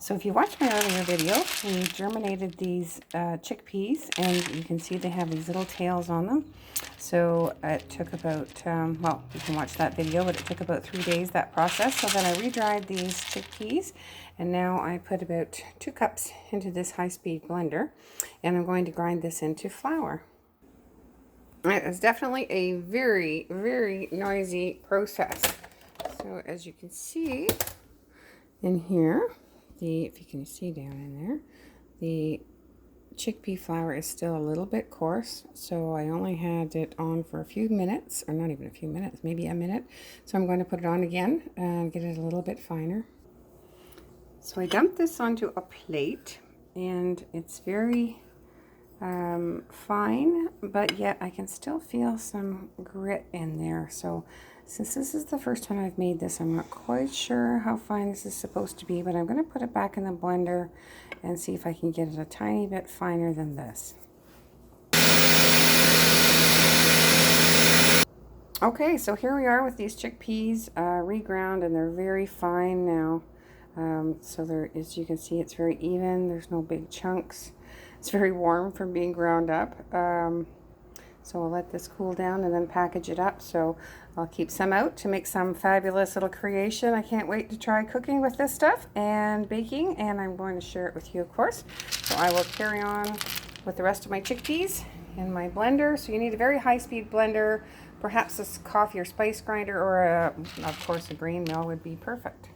So if you watched my earlier video, we germinated these chickpeas, and you can see they have these little tails on them. So it took about, well, you can watch that video, but it took about 3 days, that process. So then I re-dried these chickpeas, and now I put about 2 cups into this high-speed blender, and I'm going to grind this into flour. It's definitely a very, very noisy process. So as you can see in here, if you can see down in there, the chickpea flour is still a little bit coarse, so I only had it on for a few minutes, or not even a few minutes, maybe a minute. So I'm going to put it on again and get it a little bit finer. So I dumped this onto a plate, and it's very fine, but yet I can still feel some grit in there. So since this is the first time I've made this, I'm not quite sure how fine this is supposed to be, but I'm going to put it back in the blender and see if I can get it a tiny bit finer than this. Okay, so here we are with these chickpeas reground, and they're very fine now. So there, as you can see, it's very even. There's no big chunks. It's very warm from being ground up. So I'll let this cool down and then package it up. So I'll keep some out to make some fabulous little creation. I can't wait to try cooking with this stuff and baking, and I'm going to share it with you, of course. So I will carry on with the rest of my chickpeas in my blender. So you need a very high-speed blender, perhaps a coffee or spice grinder, or of course a grain mill would be perfect.